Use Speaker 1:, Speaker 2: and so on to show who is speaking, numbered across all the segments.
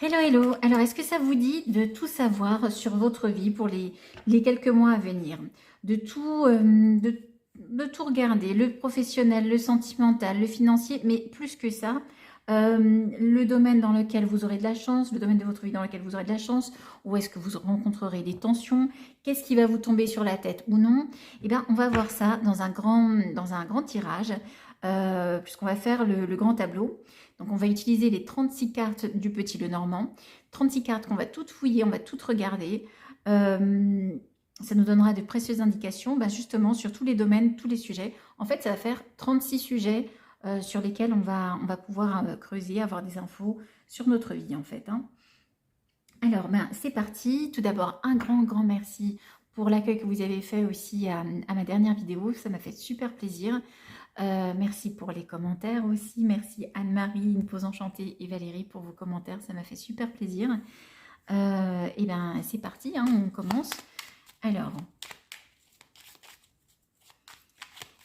Speaker 1: Hello, hello. Alors, est-ce que ça vous dit de tout savoir sur votre vie pour les quelques mois à venir? De tout, de tout regarder, le professionnel, le sentimental, le financier, mais plus que ça, le domaine dans lequel vous aurez de la chance, le domaine de votre vie dans lequel vous aurez de la chance, où est-ce que vous rencontrerez des tensions, qu'est-ce qui va vous tomber sur la tête ou non? Eh bien, on va voir ça dans un grand tirage, puisqu'on va faire le grand tableau. Donc on va utiliser les 36 cartes du Petit Lenormand, 36 cartes qu'on va toutes fouiller, on va toutes regarder. Ça nous donnera de précieuses indications justement sur tous les domaines, tous les sujets. En fait, ça va faire 36 sujets sur lesquels on va pouvoir creuser, avoir des infos sur notre vie en fait. Alors, c'est parti. Tout d'abord, un grand merci pour l'accueil que vous avez fait aussi à ma dernière vidéo. Ça m'a fait super plaisir. Merci pour les commentaires aussi. Merci Anne-Marie, Une Pause Enchantée et Valérie pour vos commentaires. Ça m'a fait super plaisir. Et c'est parti, on commence. Alors,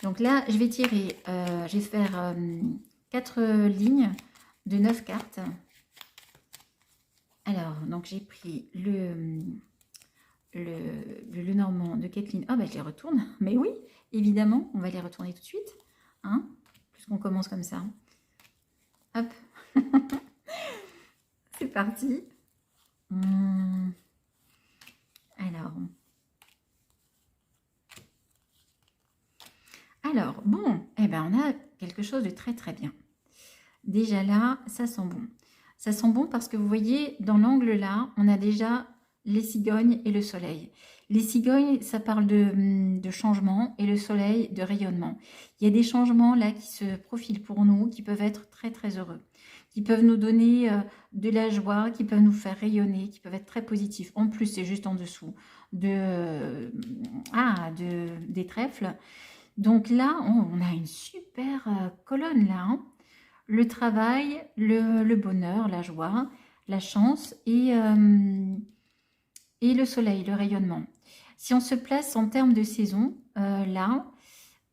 Speaker 1: donc là, je vais tirer, je vais faire 4 lignes de 9 cartes. Alors, donc j'ai pris le Normand de Kathleen. Oh, je les retourne. Mais oui, évidemment, on va les retourner tout de suite. Puisqu'on commence comme ça. Hop. C'est parti. Alors, bon, on a quelque chose de très bien. Déjà là, ça sent bon. Ça sent bon parce que vous voyez, dans l'angle là, on a déjà les cigognes et le soleil. Les cigognes, ça parle de changement et le soleil de rayonnement. Il y a des changements là qui se profilent pour nous, qui peuvent être très heureux, qui peuvent nous donner de la joie, qui peuvent nous faire rayonner, qui peuvent être très positifs. En plus, c'est juste en dessous des trèfles. Donc là, on a une super colonne là. Le travail, le bonheur, la joie, la chance et le soleil, le rayonnement. Si on se place en termes de saison, là,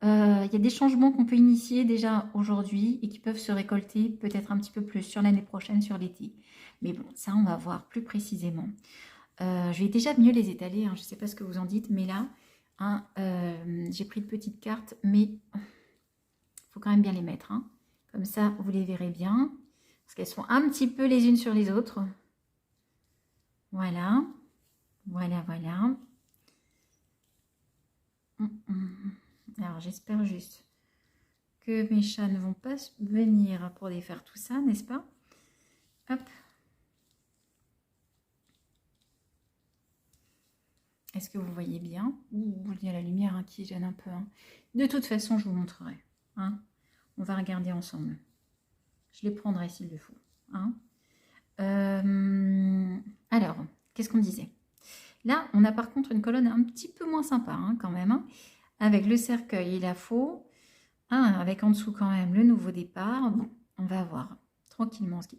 Speaker 1: il y a des changements qu'on peut initier déjà aujourd'hui et qui peuvent se récolter peut-être un petit peu plus sur l'année prochaine, sur l'été. Mais bon, ça, on va voir plus précisément. Je vais déjà mieux les étaler, je ne sais pas ce que vous en dites, mais là, j'ai pris de petites cartes, mais il faut quand même bien les mettre. Comme ça, vous les verrez bien, parce qu'elles sont un petit peu les unes sur les autres. Voilà. Alors, j'espère juste que mes chats ne vont pas venir pour défaire tout ça, n'est-ce pas? Hop. Est-ce que vous voyez bien? Il y a la lumière qui gêne un peu. De toute façon, je vous montrerai. On va regarder ensemble. Je les prendrai s'il le faut. Alors, qu'est-ce qu'on disait? Là, on a par contre une colonne un petit peu moins sympa quand même. Avec le cercueil et la faux. Avec en dessous quand même le nouveau départ. Bon, on va voir tranquillement ce qui...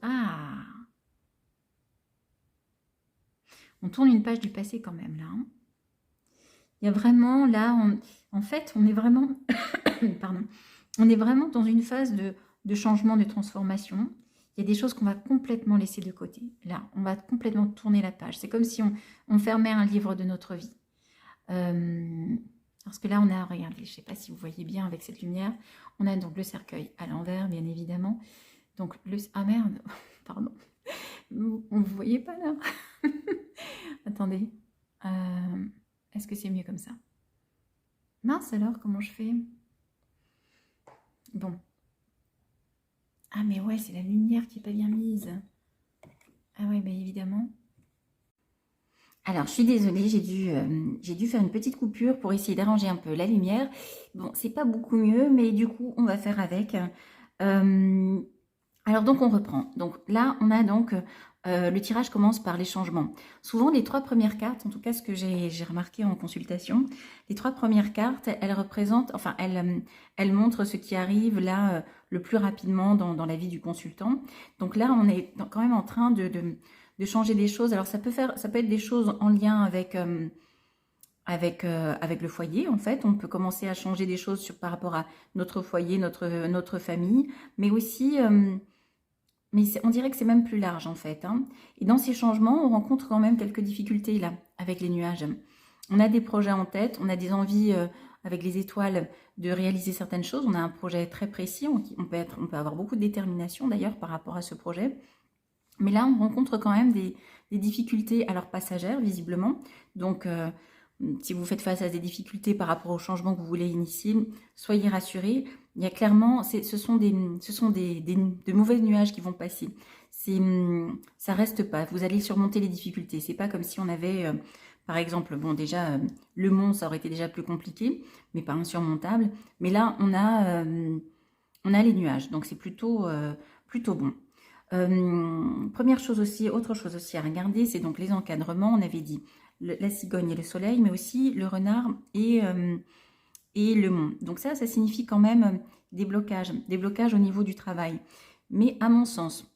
Speaker 1: On tourne une page du passé quand même là. Il y a vraiment là, en fait, on est vraiment... Pardon. On est vraiment dans une phase de changement, de transformation. Il y a des choses qu'on va complètement laisser de côté. Là, on va complètement tourner la page. C'est comme si on fermait un livre de notre vie. Parce que là, on a, regardez, je ne sais pas si vous voyez bien avec cette lumière, on a donc le cercueil à l'envers, bien évidemment. Donc, ah merde, pardon. Vous ne voyez pas là? Attendez. Est-ce que c'est mieux comme ça? Mince alors, comment je fais? Bon. Ah mais ouais, c'est la lumière qui n'est pas bien mise. Ah ouais, évidemment. Alors, je suis désolée, j'ai dû faire une petite coupure pour essayer d'arranger un peu la lumière. Bon, c'est pas beaucoup mieux, mais du coup, on va faire avec. Alors, donc, on reprend. Donc là, on a donc... le tirage commence par les changements. Souvent, les 3 premières cartes, en tout cas ce que j'ai remarqué en consultation, les 3 premières cartes, elles représentent, enfin, elles montrent ce qui arrive là le plus rapidement dans la vie du consultant. Donc là, on est quand même en train de changer des choses. Alors, ça peut être des choses en lien avec le foyer, en fait. On peut commencer à changer des choses par rapport à notre foyer, notre famille, mais aussi...
Speaker 2: mais on dirait que c'est même plus large en fait, hein. Et dans ces changements, on rencontre quand même quelques difficultés là, avec les nuages. On a des projets en tête, on a des envies avec les étoiles de réaliser certaines choses. On a un projet très précis, on peut avoir beaucoup de détermination d'ailleurs par rapport à ce projet. Mais là, on rencontre quand même des difficultés, alors passagères visiblement. Donc, si vous faites face à des difficultés par rapport au changement que vous voulez initier, soyez rassurés. Il y a clairement, ce sont de mauvais nuages qui vont passer. Ça reste pas. Vous allez surmonter les difficultés. C'est pas comme si on avait, par exemple, bon déjà le mont, ça aurait été déjà plus compliqué, mais pas insurmontable. Mais là, on a les nuages, donc c'est plutôt bon. Première chose aussi, autre chose aussi à regarder, c'est donc les encadrements. On avait dit la cigogne et le soleil, mais aussi le renard et le mont. Donc ça signifie quand même des blocages au niveau du travail. Mais à mon sens,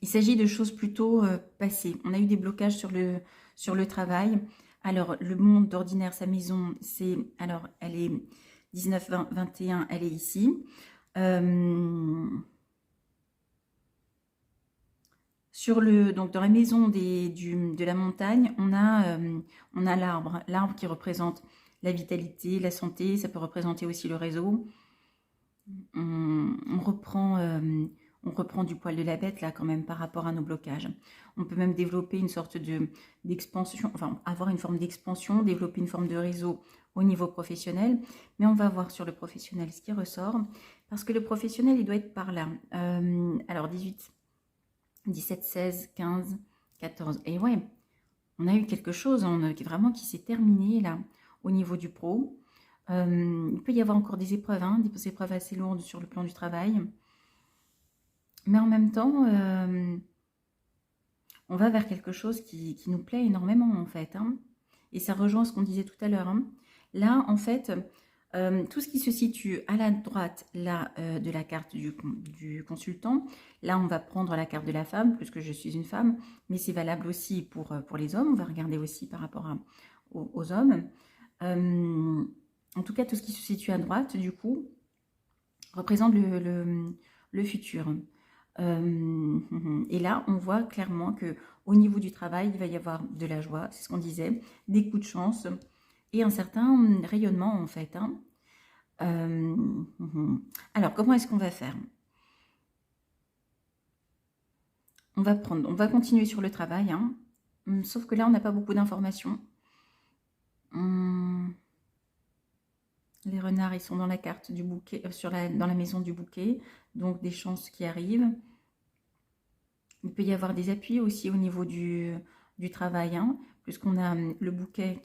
Speaker 2: il s'agit de choses plutôt passées. On a eu des blocages sur le travail. Alors, le mont d'ordinaire, sa maison, alors, elle est 19, 20, 21, elle est ici. Donc dans la maison de la montagne, on a l'arbre qui représente la vitalité, la santé, ça peut représenter aussi le réseau. On reprend du poil de la bête là quand même par rapport à nos blocages. On peut même développer une sorte d'expansion, enfin avoir une forme d'expansion, développer une forme de réseau au niveau professionnel, mais on va voir sur le professionnel ce qui ressort, parce que le professionnel il doit être par là. Alors 18, 17, 16, 15, 14. Et ouais, on a eu quelque chose vraiment qui s'est terminé là au niveau du pro. Il peut y avoir encore des épreuves, hein, des épreuves assez lourdes sur le plan du travail. Mais en même temps, on va vers quelque chose qui nous plaît énormément en fait, hein. Et ça rejoint ce qu'on disait tout à l'heure, hein. Là, en fait, tout ce qui se situe à la droite là, de la carte du consultant, là on va prendre la carte de la femme, puisque je suis une femme, mais c'est valable aussi pour les hommes. On va regarder aussi par rapport aux hommes. En tout cas, tout ce qui se situe à droite, du coup, représente le futur. Et là, on voit clairement que au niveau du travail, il va y avoir de la joie, c'est ce qu'on disait, des coups de chance et un certain rayonnement en fait, hein. Alors, comment est-ce qu'on va faire? On va continuer sur le travail, hein. Sauf que là, on n'a pas beaucoup d'informations. Les renards, ils sont dans la carte du bouquet, dans la maison du bouquet, donc des chances qui arrivent. Il peut y avoir des appuis aussi au niveau du travail, hein, puisqu'on a le bouquet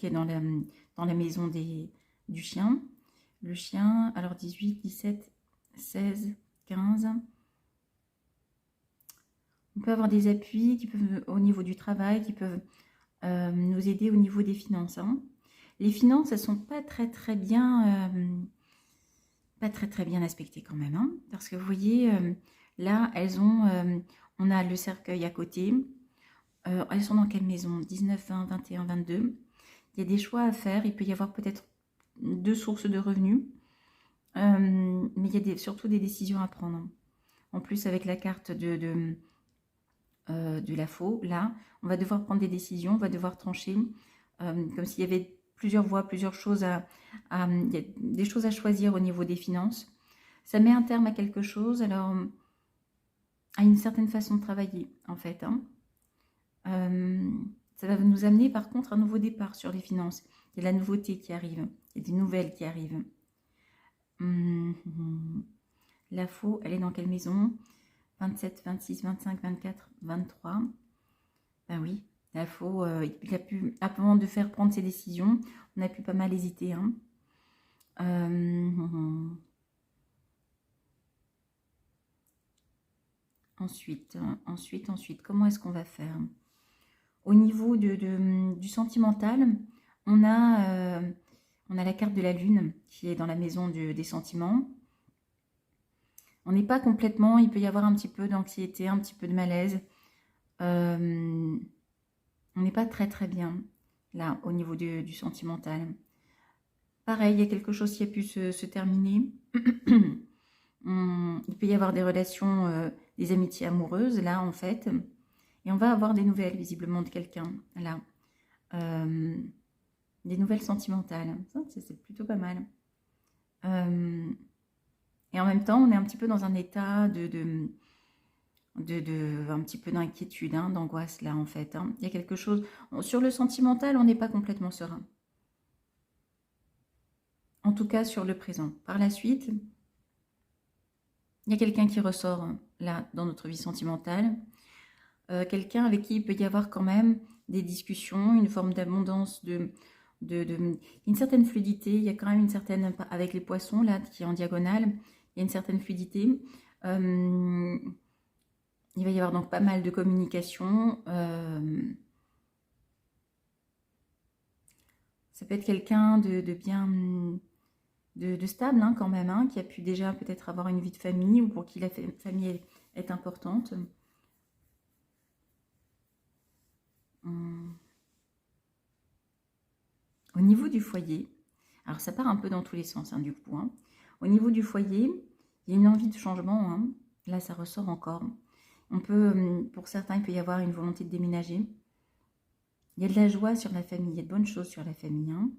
Speaker 2: dans la maison du chien. Le chien, alors 18, 17, 16, 15. On peut avoir des appuis qui peuvent, au niveau du travail, qui peuvent nous aider au niveau des finances, hein. Les finances, elles sont pas très bien aspectées quand même, hein, parce que vous voyez, là, on a le cercueil à côté. Elles sont dans quelle maison? 19, 20, 21, 22. Il y a des choix à faire. Il peut y avoir peut-être 2 sources de revenus, mais il y a surtout des décisions à prendre. En plus, avec la carte de la faux, là, on va devoir prendre des décisions, on va devoir trancher, comme s'il y avait plusieurs voies, plusieurs choses il y a des choses à choisir au niveau des finances. Ça met un terme à quelque chose, alors à une certaine façon de travailler, en fait, hein. Ça va nous amener par contre un nouveau départ sur les finances. Il y a de la nouveauté qui arrive, il y a des nouvelles qui arrivent. La faux, elle est dans quelle maison? 27, 26, 25, 24, 23. Ben oui, la faux, il a pu, avant de faire prendre ses décisions, on a pu pas mal hésiter, hein. Ensuite, comment est-ce qu'on va faire? Au niveau du sentimental, on a la carte de la lune qui est dans la maison des sentiments. On n'est pas complètement, il peut y avoir un petit peu d'anxiété, un petit peu de malaise. On n'est pas très bien là au niveau du sentimental. Pareil, il y a quelque chose qui a pu se terminer. Il peut y avoir des relations, des amitiés amoureuses, là, en fait. Et on va avoir des nouvelles, visiblement, de quelqu'un, là. Des nouvelles sentimentales. Ça, c'est plutôt pas mal. Et en même temps, on est un petit peu dans un état un petit peu d'inquiétude, hein, d'angoisse, là, en fait. Hein. Il y a quelque chose... Sur le sentimental, on n'est pas complètement serein. En tout cas, sur le présent. Par la suite, il y a quelqu'un qui ressort, là, dans notre vie sentimentale. Quelqu'un avec qui il peut y avoir quand même des discussions, une forme d'abondance, une certaine fluidité. Il y a quand même une certaine... Avec les poissons, là, qui est en diagonale, il y a une certaine fluidité. Il va y avoir donc pas mal de communication. Ça peut être quelqu'un de bien... De stable, hein, quand même, hein, qui a pu déjà peut-être avoir une vie de famille ou pour qui la famille est importante. Au niveau du foyer, alors ça part un peu dans tous les sens, hein, du coup. Hein. Au niveau du foyer, il y a une envie de changement. Hein. Là, ça ressort encore. On peut, pour certains, il peut y avoir une volonté de déménager. Il y a de la joie sur la famille, il y a de bonnes choses sur la famille. Hein.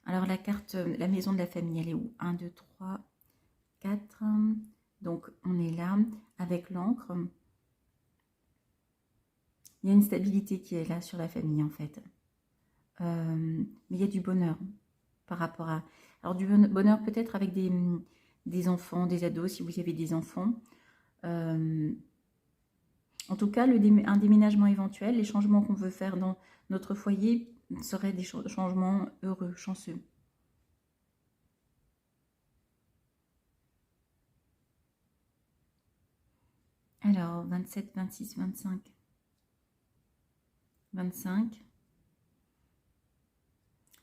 Speaker 2: Alors, la carte, la maison de la famille, elle est où? 1, 2, 3, 4. Donc, on est là avec l'encre. Il y a une stabilité qui est là sur la famille, en fait. Mais il y a du bonheur par rapport à... Alors, du bonheur peut-être avec des enfants, des ados, si vous avez des enfants. En tout cas, un déménagement éventuel, les changements qu'on veut faire dans notre foyer seraient des changements heureux, chanceux. Alors, 27, 26, 25. 25.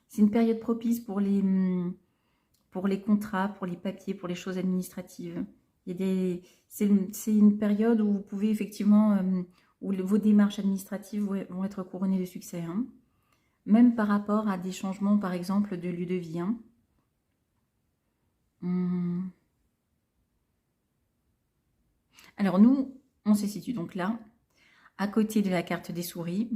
Speaker 2: C'est une période propice pour les contrats, pour les papiers, pour les choses administratives. C'est une période où vous pouvez effectivement, où vos démarches administratives vont être couronnées de succès. Hein. Même par rapport à des changements, par exemple, de lieu de vie. Hein. Alors nous, on se situe donc là, à côté de la carte des souris.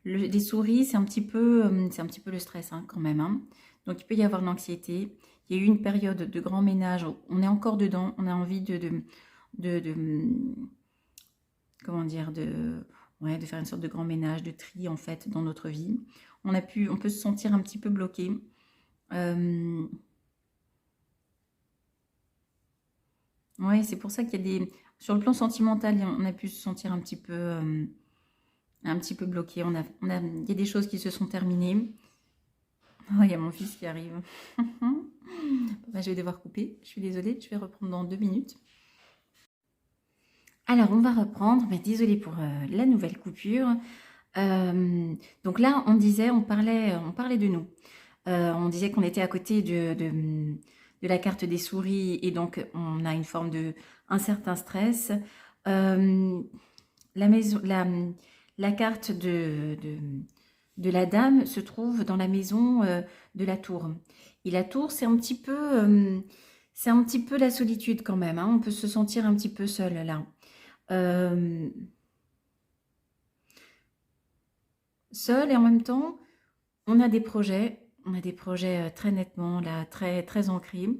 Speaker 2: Des souris, c'est un petit peu le stress, hein, quand même. Hein. Donc il peut y avoir de l'anxiété. Il y a eu une période de grand ménage. On est encore dedans. On a envie comment dire, de faire une sorte de grand ménage, de tri en fait dans notre vie. On peut se sentir un petit peu bloqué. Ouais, c'est pour ça qu'il y a sur le plan sentimental, on a pu se sentir un petit peu bloqué. Il y a des choses qui se sont terminées. Oh, il y a mon fils qui arrive. Je vais devoir couper. Je suis désolée, je vais reprendre dans 2 minutes. Alors, on va reprendre. Mais désolée pour la nouvelle coupure. Donc là, on parlait de nous. On disait qu'on était à côté de la carte des souris et donc on a une forme un certain stress. La carte de la dame se trouve dans la maison de la tour. Et la tour, c'est un petit peu la solitude quand même. Hein. On peut se sentir un petit peu seul là. Seul et en même temps, on a des projets très nettement là, très, très ancrés.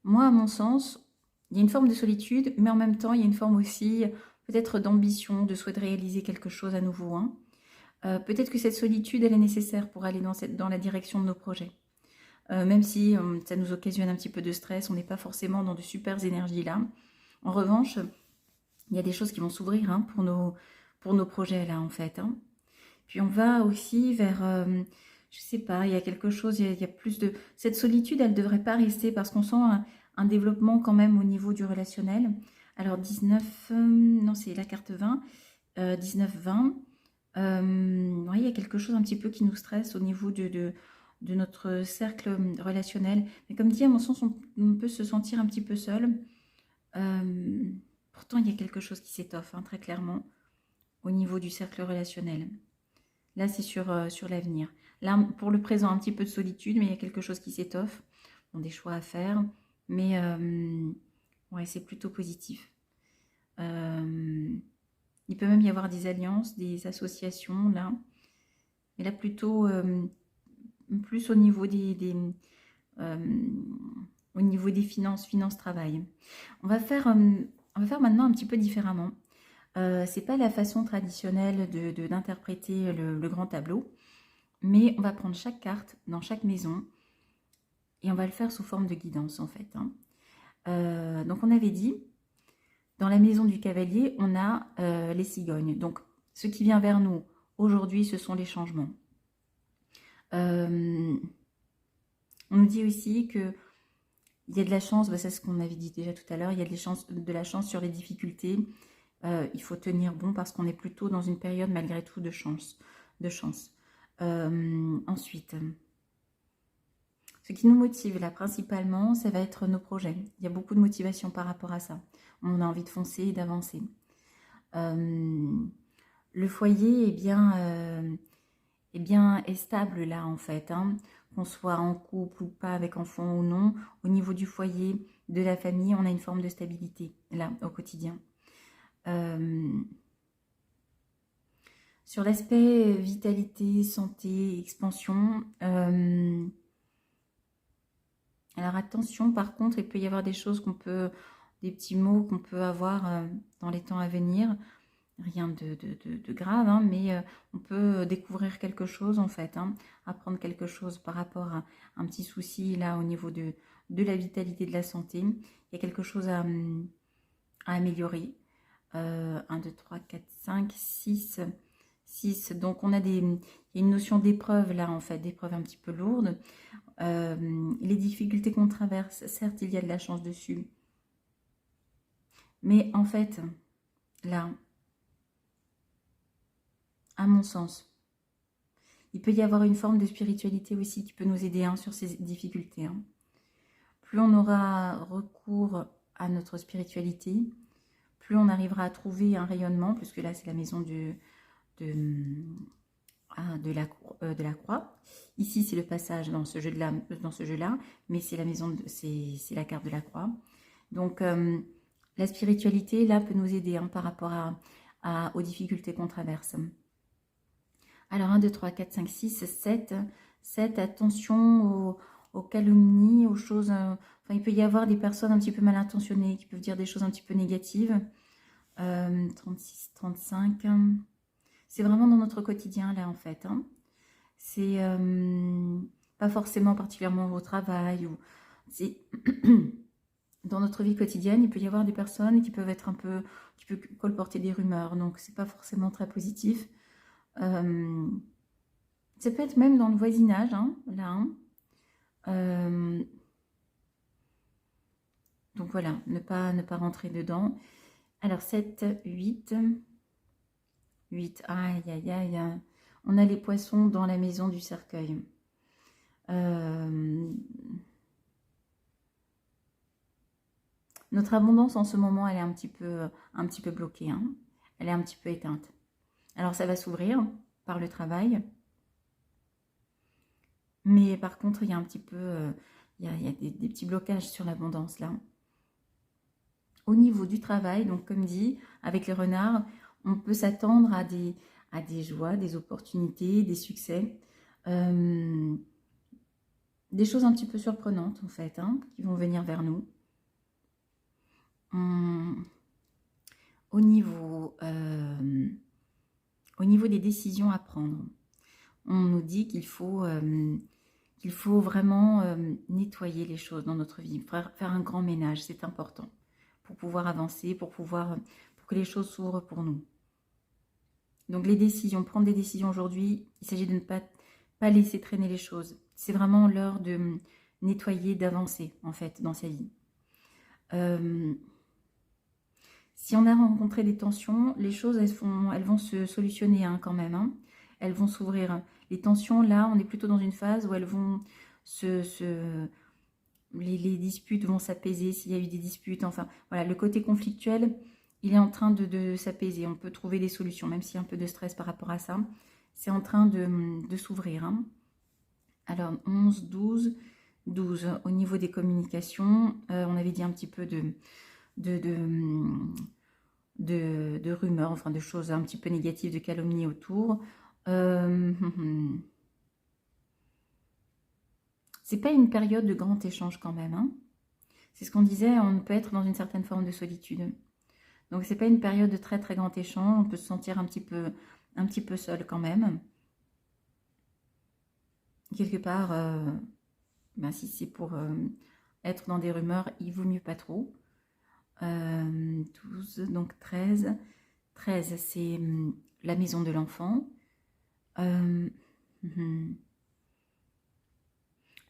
Speaker 2: Moi, à mon sens, il y a une forme de solitude, mais en même temps, il y a une forme aussi peut-être d'ambition, de souhait de réaliser quelque chose à nouveau. Hein. Peut-être que cette solitude, elle est nécessaire pour aller dans la direction de nos projets. Même si ça nous occasionne un petit peu de stress, on n'est pas forcément dans de super énergies là. En revanche, il y a des choses qui vont s'ouvrir, hein, pour nos projets là en fait. Hein. Puis on va aussi vers, je sais pas, il y a quelque chose, il y a plus de... Cette solitude, elle ne devrait pas rester parce qu'on sent un développement quand même au niveau du relationnel. Alors 19, non c'est la carte 20, 19-20. Ouais, il y a quelque chose un petit peu qui nous stresse au niveau de notre cercle relationnel. Mais comme dit, à mon sens, on peut se sentir un petit peu seul. Pourtant, il y a quelque chose qui s'étoffe, hein, très clairement, au niveau du cercle relationnel. Là, c'est sur l'avenir. Là, pour le présent, un petit peu de solitude, mais il y a quelque chose qui s'étoffe. Bon, des choix à faire. Mais Ouais, c'est plutôt positif. Il peut même y avoir des alliances, des associations, là. Mais là, plutôt plus euh, au niveau des finances travail. On va faire maintenant un petit peu différemment. C'est pas la façon traditionnelle d'interpréter le grand tableau, mais on va prendre chaque carte dans chaque maison et on va le faire sous forme de guidance en fait. Hein. Donc on avait dit, dans la maison du cavalier, on a les cigognes. Donc ce qui vient vers nous aujourd'hui, ce sont les changements. On nous dit aussi que il y a de la chance, bah, c'est ce qu'on avait dit déjà tout à l'heure, il y a de la chance sur les difficultés. Il faut tenir bon parce qu'on est plutôt dans une période malgré tout de chance. Ensuite, ce qui nous motive là principalement, ça va être nos projets. Il y a beaucoup de motivation par rapport à ça. On a envie de foncer et d'avancer. Le foyer est stable là en fait. Hein. Qu'on soit en couple ou pas, avec enfant ou non, au niveau du foyer, de la famille, on a une forme de stabilité là au quotidien. Sur l'aspect vitalité, santé, expansion, alors attention, par contre, il peut y avoir des choses des petits mots qu'on peut avoir dans les temps à venir. Rien de grave, hein, mais on peut découvrir quelque chose en fait, hein, apprendre quelque chose par rapport à un petit souci là au niveau de la vitalité, de la santé. Il y a quelque chose à améliorer. 1, 2, 3, 4, 5, 6. Donc on a il y a une notion d'épreuve là en fait, d'épreuve un petit peu lourde. Les difficultés qu'on traverse, certes il y a de la chance dessus. Mais en fait, là, à mon sens, il peut y avoir une forme de spiritualité aussi qui peut nous aider hein, sur ces difficultés. Hein. Plus on aura recours à notre spiritualité, plus on arrivera à trouver un rayonnement, puisque là c'est la maison de la croix. Ici c'est le passage dans ce jeu-là, mais c'est la maison, c'est la carte de la croix. Donc la spiritualité là peut nous aider hein, par rapport aux difficultés qu'on traverse. Alors 1, 2, 3, 4, 5, 6, 7. 7, attention aux calomnies, aux choses... enfin, il peut y avoir des personnes un petit peu mal intentionnées qui peuvent dire des choses un petit peu négatives. 36, 35. C'est vraiment dans notre quotidien là en fait. Hein. C'est pas forcément particulièrement au travail. C'est dans notre vie quotidienne, il peut y avoir des personnes qui peuvent être qui peuvent colporter des rumeurs. Donc c'est pas forcément très positif. Ça peut être même dans le voisinage, hein, là. Hein. Donc voilà, ne pas rentrer dedans. Alors 7, 8. 8, aïe, aïe, aïe. On a les poissons dans la maison du cercueil. Notre abondance en ce moment, elle est un petit peu bloquée. Hein. Elle est un petit peu éteinte. Alors ça va s'ouvrir par le travail. Mais par contre, il y a un petit peu... il y a des petits blocages sur l'abondance là. Au niveau du travail, donc comme dit, avec les renards, on peut s'attendre à des joies, des opportunités, des succès. Des choses un petit peu surprenantes en fait, hein, qui vont venir vers nous. Au niveau des décisions à prendre, on nous dit qu'il faut vraiment nettoyer les choses dans notre vie, faire un grand ménage, c'est important pour pouvoir avancer, pour que les choses s'ouvrent pour nous. Donc les décisions, prendre des décisions aujourd'hui, il s'agit de ne pas laisser traîner les choses. C'est vraiment l'heure de nettoyer, d'avancer en fait dans sa vie. Si on a rencontré des tensions, les choses elles vont se solutionner hein, quand même. Hein. Elles vont s'ouvrir. Les tensions là, on est plutôt dans une phase où elles vont les disputes vont s'apaiser s'il y a eu des disputes. Enfin voilà, le côté conflictuel, il est en train de s'apaiser. On peut trouver des solutions, même s'il y a un peu de stress par rapport à ça. C'est en train de s'ouvrir. Hein. Alors 11, 12. Au niveau des communications, on avait dit un petit peu de, de, de rumeurs, enfin de choses un petit peu négatives, de calomnies autour. C'est pas une période de grand échange quand même, hein. C'est ce qu'on disait, on peut être dans une certaine forme de solitude. Donc c'est pas une période de très très grand échange, on peut se sentir un petit peu seul quand même. Quelque part, ben, si c'est pour être dans des rumeurs, il vaut mieux pas trop. 12, donc 13. 13, c'est la maison de l'enfant.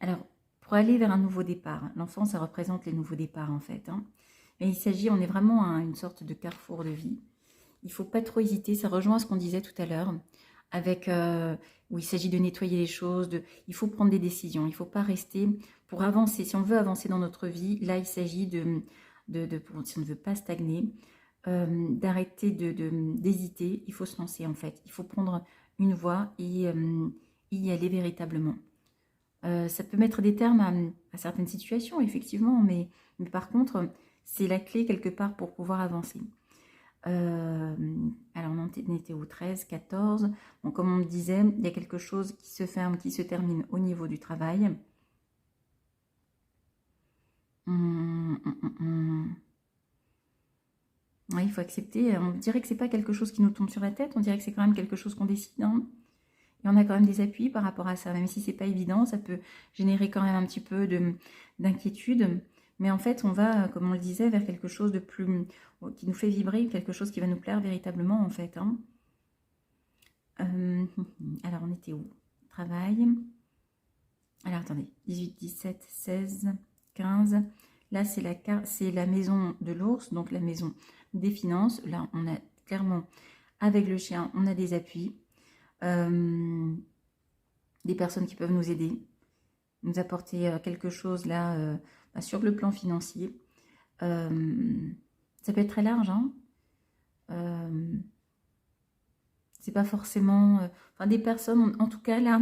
Speaker 2: Alors, pour aller vers un nouveau départ, l'enfant, ça représente les nouveaux départs en fait, hein. Mais il s'agit, on est vraiment à une sorte de carrefour de vie. Il ne faut pas trop hésiter, ça rejoint ce qu'on disait tout à l'heure, avec où il s'agit de nettoyer les choses, il faut prendre des décisions, il ne faut pas rester pour avancer. Si on veut avancer dans notre vie, là, il s'agit si on ne veut pas stagner, d'arrêter d'hésiter, il faut se lancer en fait. Il faut prendre une voie et y aller véritablement. Ça peut mettre des termes à certaines situations, effectivement, mais par contre, c'est la clé quelque part pour pouvoir avancer. Alors, on était au 13, 14. Bon, comme on me disait, il y a quelque chose qui se ferme, qui se termine au niveau du travail. Ouais, il faut accepter. On dirait que c'est pas quelque chose qui nous tombe sur la tête, on dirait que c'est quand même quelque chose qu'on décide, hein. Et on a quand même des appuis par rapport à ça, même si c'est pas évident, ça peut générer quand même un petit peu d'inquiétude. Mais en fait, on va, comme on le disait, vers quelque chose de plus, qui nous fait vibrer, quelque chose qui va nous plaire véritablement, en fait, hein. Alors, on était où? Travail. Alors, attendez. 18, 17, 16, 15. Là, c'est la maison de l'ours, donc la maison des finances. Là, on a clairement, avec le chien, on a des appuis. Des personnes qui peuvent nous aider, nous apporter quelque chose là sur le plan financier. Ça peut être très large, hein. C'est pas forcément... enfin, des personnes, en tout cas là,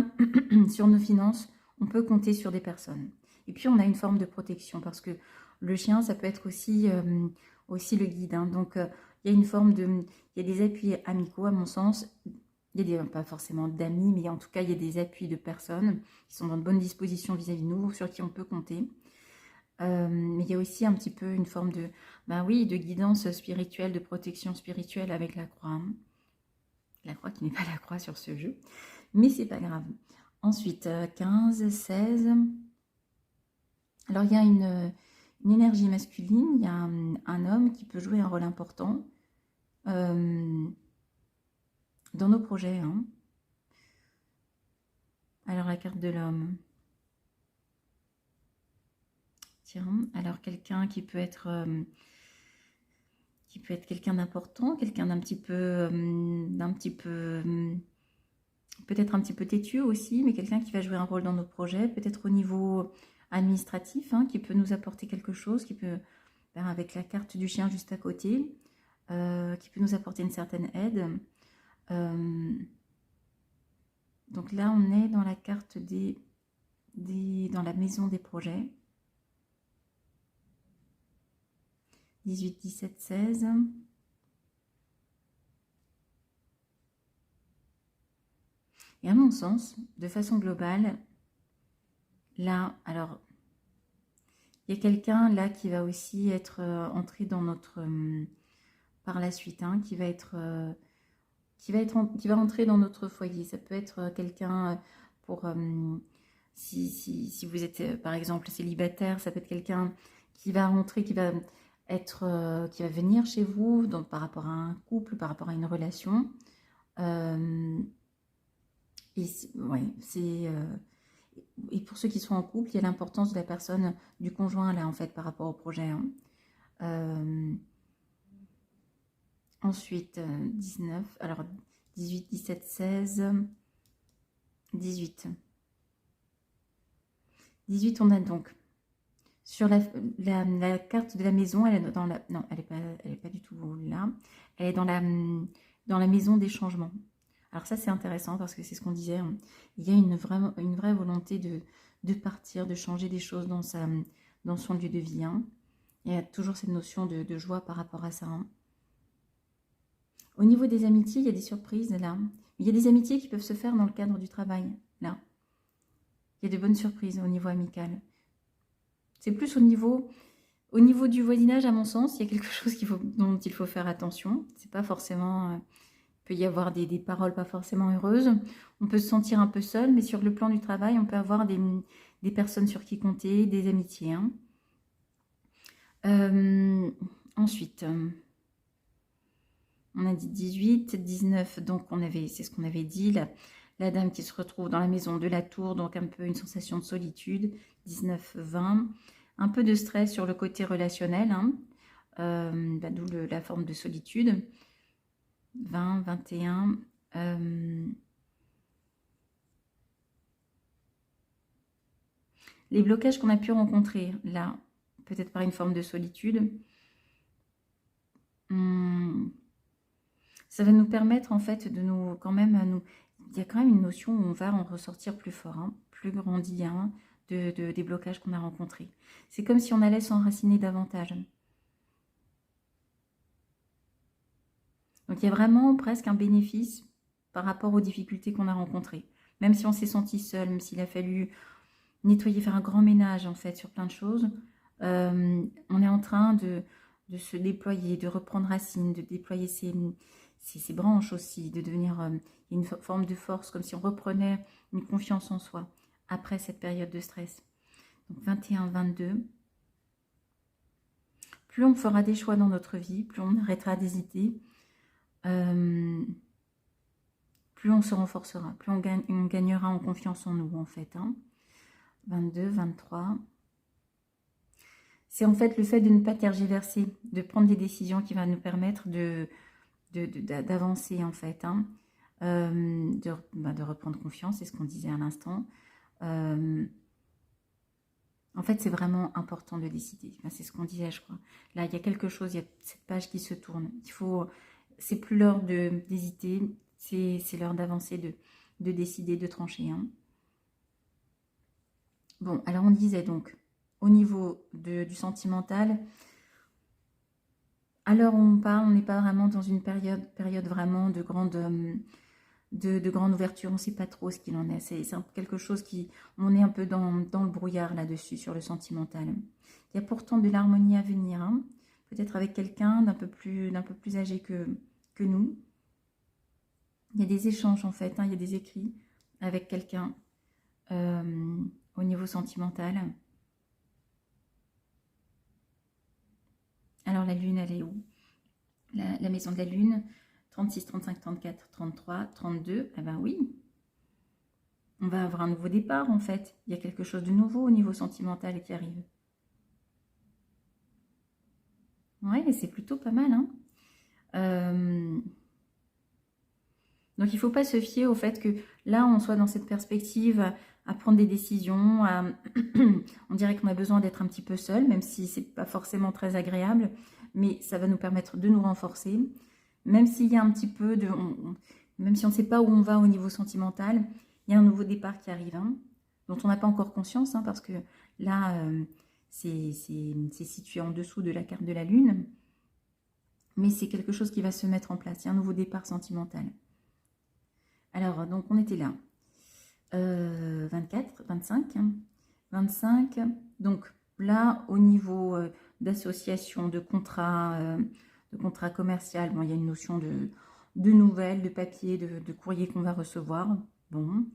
Speaker 2: sur nos finances, on peut compter sur des personnes. Et puis on a une forme de protection parce que le chien, ça peut être aussi le guide, hein. Donc il y a une forme il y a des appuis amicaux à mon sens. Il y a pas forcément d'amis, mais en tout cas, il y a des appuis de personnes qui sont dans de bonnes dispositions vis-à-vis de nous, sur qui on peut compter. Mais il y a aussi un petit peu une forme de guidance spirituelle, de protection spirituelle avec la croix, hein. La croix qui n'est pas la croix sur ce jeu, mais c'est pas grave. Ensuite, 15, 16. Alors, il y a une énergie masculine, il y a un homme qui peut jouer un rôle important dans nos projets, hein. Alors, la carte de l'homme. Tiens, alors quelqu'un qui peut être quelqu'un d'important, quelqu'un peut-être un petit peu têtu aussi, mais quelqu'un qui va jouer un rôle dans nos projets, peut-être au niveau administratif, hein, qui peut nous apporter quelque chose, qui peut, avec la carte du chien juste à côté, qui peut nous apporter une certaine aide. Donc là, on est dans la carte dans la maison des projets. 18, 17, 16. Et à mon sens, de façon globale, là, alors, il y a quelqu'un là qui va aussi être entré dans notre... par la suite, hein, qui va entrer dans notre foyer. Ça peut être quelqu'un pour... si vous êtes, par exemple, célibataire, ça peut être quelqu'un qui va rentrer, qui va venir chez vous, donc par rapport à un couple, par rapport à une relation. Et pour ceux qui sont en couple, il y a l'importance de la personne, du conjoint là en fait par rapport au projet, hein. Ensuite 19, alors 18, 17, 16, 18. 18, on a donc sur la carte de la maison, elle est dans la... Non, elle est pas du tout là. Elle est dans la maison des changements. Alors ça, c'est intéressant parce que c'est ce qu'on disait. Il y a une vraie volonté de partir, de changer des choses dans son lieu de vie, hein. Il y a toujours cette notion de joie par rapport à ça. Hein. Au niveau des amitiés, il y a des surprises là. Il y a des amitiés qui peuvent se faire dans le cadre du travail, là. Il y a de bonnes surprises au niveau amical. C'est plus au niveau du voisinage, à mon sens, il y a quelque chose dont il faut faire attention. C'est pas forcément... il peut y avoir des paroles pas forcément heureuses. On peut se sentir un peu seul, mais sur le plan du travail, on peut avoir des personnes sur qui compter, des amitiés. Hein. Ensuite, on a dit 18, 19, donc c'est ce qu'on avait dit, la dame qui se retrouve dans la maison de la tour, donc un peu une sensation de solitude, 19, 20, un peu de stress sur le côté relationnel, hein, d'où la forme de solitude, 20, 21, les blocages qu'on a pu rencontrer, là, peut-être par une forme de solitude, ça va nous permettre en fait de nous, quand même, il y a quand même une notion où on va en ressortir plus fort, hein, plus grandi, hein, des blocages qu'on a rencontrés. C'est comme si on allait s'enraciner davantage. Donc il y a vraiment presque un bénéfice par rapport aux difficultés qu'on a rencontrées. Même si on s'est senti seul, même s'il a fallu nettoyer, faire un grand ménage en fait sur plein de choses, on est en train de se déployer, de reprendre racine, de déployer ses branches aussi, de devenir une forme de force, comme si on reprenait une confiance en soi après cette période de stress. Donc 21, 22. Plus on fera des choix dans notre vie, plus on arrêtera d'hésiter, plus on se renforcera, plus on gagnera en confiance en nous en fait. Hein. 22, 23. C'est en fait le fait de ne pas tergiverser, de prendre des décisions qui vont nous permettre d'avancer en fait, hein. De reprendre confiance, c'est ce qu'on disait à l'instant. En fait, c'est vraiment important de décider. Enfin, c'est ce qu'on disait, je crois. Là, il y a quelque chose, il y a cette page qui se tourne. C'est plus l'heure d'hésiter, c'est l'heure d'avancer, de décider, de trancher. Hein. Bon, alors on disait donc, au niveau du sentimental, alors on parle, on n'est pas vraiment dans une période vraiment de grande ouverture, on ne sait pas trop ce qu'il en est. C'est quelque chose on est un peu dans le brouillard là-dessus, sur le sentimental. Il y a pourtant de l'harmonie à venir, hein, peut-être avec quelqu'un d'un peu plus âgé que nous. Il y a des échanges en fait, hein, il y a des écrits avec quelqu'un au niveau sentimental. Alors la lune, elle est où? La maison de la lune, 36, 35, 34, 33, 32, eh ben oui. On va avoir un nouveau départ en fait. Il y a quelque chose de nouveau au niveau sentimental qui arrive. Ouais, c'est plutôt pas mal. Hein. Donc il ne faut pas se fier au fait que là on soit dans cette perspective à prendre des décisions. On dirait qu'on a besoin d'être un petit peu seul, même si ce n'est pas forcément très agréable. Mais ça va nous permettre de nous renforcer. Même s'il y a un petit peu de... même si on ne sait pas où on va au niveau sentimental, il y a un nouveau départ qui arrive, hein, dont on n'a pas encore conscience, hein, parce que là, c'est situé en dessous de la carte de la Lune. Mais c'est quelque chose qui va se mettre en place. Il y a un nouveau départ sentimental. Alors, donc, on était là. 24, 25. 25. Donc, là, au niveau d'association, de contrat commercial, bon, il y a une notion de nouvelles, de papier, de courrier qu'on va recevoir. Bon.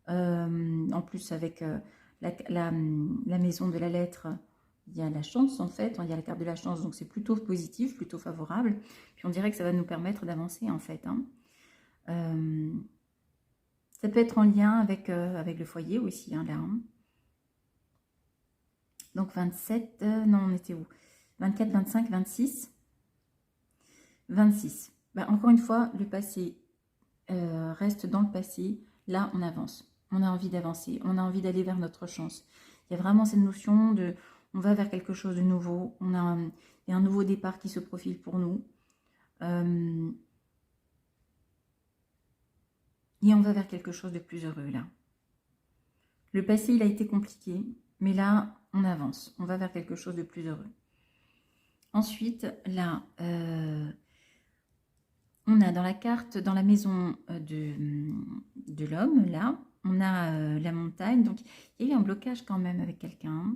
Speaker 2: En plus, avec la maison de la lettre, il y a la chance, en fait. Il y a la carte de la chance, donc c'est plutôt positif, plutôt favorable. Puis on dirait que ça va nous permettre d'avancer, en fait. Hein. Ça peut être en lien avec le foyer aussi, hein, là. Hein. Donc 27, non, on était où? 24, 25, 26. 26. Ben, encore une fois, le passé reste dans le passé. Là, on avance. On a envie d'avancer. On a envie d'aller vers notre chance. Il y a vraiment cette notion de... On va vers quelque chose de nouveau. Il y a un nouveau départ qui se profile pour nous. Et on va vers quelque chose de plus heureux, là. Le passé, il a été compliqué. Mais là, on avance. On va vers quelque chose de plus heureux. Ensuite, là, on a dans la carte, dans la maison de l'homme, là, on a la montagne. Donc, il y a eu un blocage quand même avec quelqu'un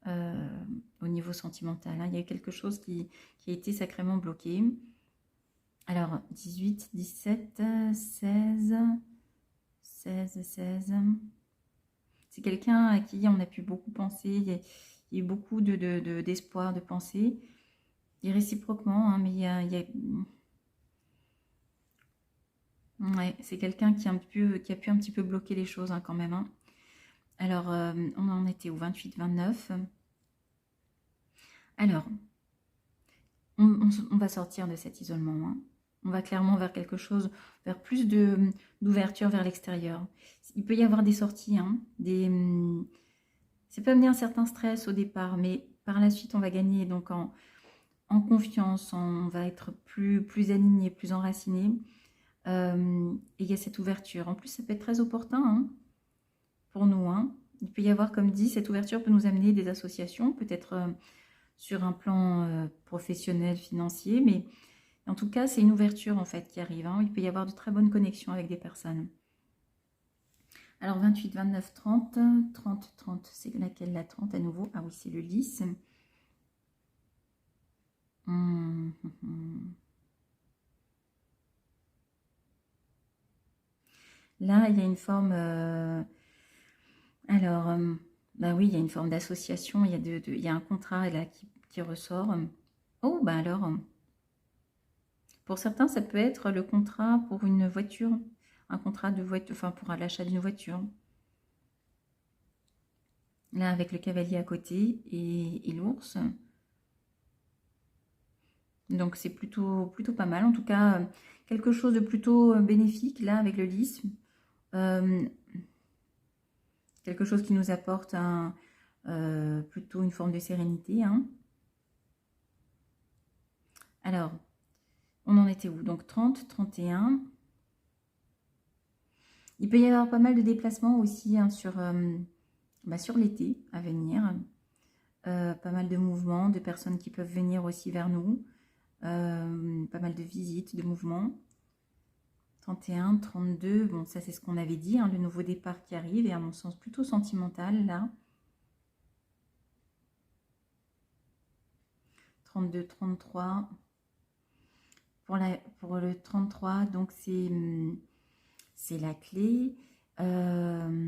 Speaker 2: au niveau sentimental. Hein. Il y a eu quelque chose qui a été sacrément bloqué. Alors, 18, 17, 16, 16, 16. C'est quelqu'un à qui on a pu beaucoup penser. Il y a eu beaucoup d'espoir, de pensée. Et réciproquement, hein, mais il y a ouais, c'est quelqu'un qui a pu un petit peu bloquer les choses hein, quand même. Hein. Alors, on en était au 28, 29. Alors, on va sortir de cet isolement. Hein. On va clairement vers quelque chose, vers plus d'ouverture vers l'extérieur. Il peut y avoir des sorties, hein, ça peut amener un certain stress au départ, mais par la suite, on va gagner donc en confiance, on va être plus aligné, plus enraciné. Et il y a cette ouverture. En plus, ça peut être très opportun hein, pour nous. Hein. Il peut y avoir, comme dit, cette ouverture peut nous amener des associations, peut-être sur un plan professionnel, financier, mais en tout cas, c'est une ouverture en fait qui arrive. Hein. Il peut y avoir de très bonnes connexions avec des personnes. Alors 28, 29, 30, 30, 30, c'est laquelle la 30 à nouveau? Ah oui, c'est le lys. Là, il y a une forme... bah oui, il y a une forme d'association, il y a un contrat là qui ressort. Oh, bah alors, pour certains, ça peut être le contrat pour une voiture, un contrat de voiture, enfin pour l'achat d'une voiture. Là, avec le cavalier à côté et l'ours. Donc, c'est plutôt pas mal. En tout cas, quelque chose de plutôt bénéfique, là, avec le lys. Quelque chose qui nous apporte plutôt une forme de sérénité. Hein. Alors, on en était où? Donc 30, 31. Il peut y avoir pas mal de déplacements aussi hein, sur l'été à venir. Pas mal de mouvements, de personnes qui peuvent venir aussi vers nous. Pas mal de visites, de mouvements. 31, 32, bon ça c'est ce qu'on avait dit, hein, le nouveau départ qui arrive et à mon sens plutôt sentimental là. 32, 33. Pour le 33, donc c'est la clé. Alors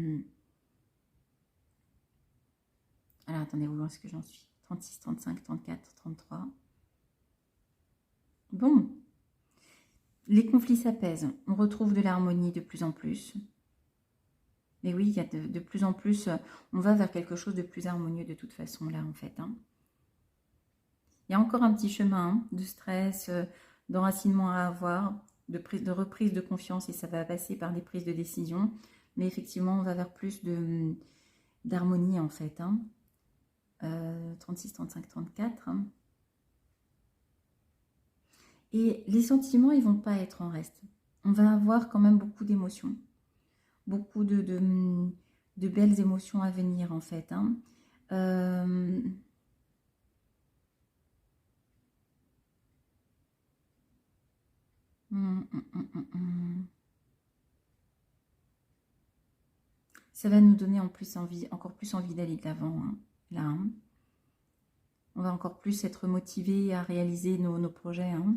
Speaker 2: attendez, où est-ce que j'en suis? 36, 35, 34, 33. Bon. Les conflits s'apaisent. On retrouve de l'harmonie de plus en plus. Mais oui, il y a de plus en plus, on va vers quelque chose de plus harmonieux de toute façon là en fait. Hein. Il y a encore un petit chemin hein, de stress, d'enracinement à avoir, de reprise de confiance et ça va passer par des prises de décision. Mais effectivement, on va vers plus d'harmonie en fait. Hein. 36, 35, 34. Hein. Et les sentiments, ils vont pas être en reste. On va avoir quand même beaucoup d'émotions. Beaucoup de belles émotions à venir en fait. Hein. Ça va nous donner encore plus envie d'aller de l'avant. Hein, là, hein. On va encore plus être motivé à réaliser nos projets. Hein.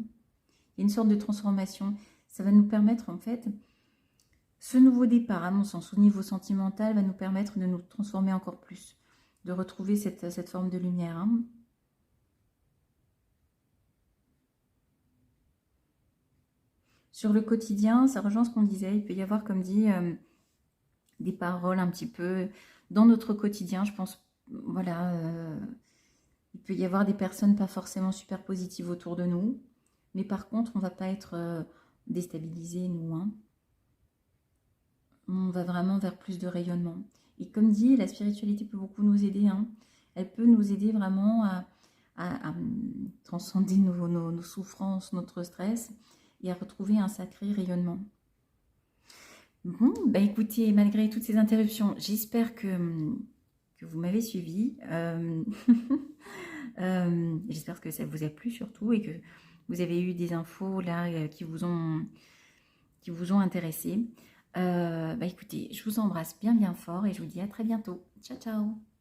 Speaker 2: Il y a une sorte de transformation. Ça va nous permettre, en fait, ce nouveau départ, à mon sens, au niveau sentimental, va nous permettre de nous transformer encore plus, de retrouver cette forme de lumière. Hein. Sur le quotidien, ça rejoint ce qu'on disait. Il peut y avoir, comme dit, des paroles un petit peu dans notre quotidien. Je pense, voilà, il peut y avoir des personnes pas forcément super positives autour de nous. Mais par contre, on ne va pas être déstabilisé, nous. Hein. On va vraiment vers plus de rayonnement. Et comme dit, la spiritualité peut beaucoup nous aider. Hein. Elle peut nous aider vraiment à transcender nos souffrances, notre stress et à retrouver un sacré rayonnement. Bon, bah écoutez, malgré toutes ces interruptions, j'espère que vous m'avez suivi. J'espère que ça vous a plu surtout et que vous avez eu des infos là qui vous ont intéressé. Écoutez, je vous embrasse bien fort et je vous dis à très bientôt. Ciao, ciao!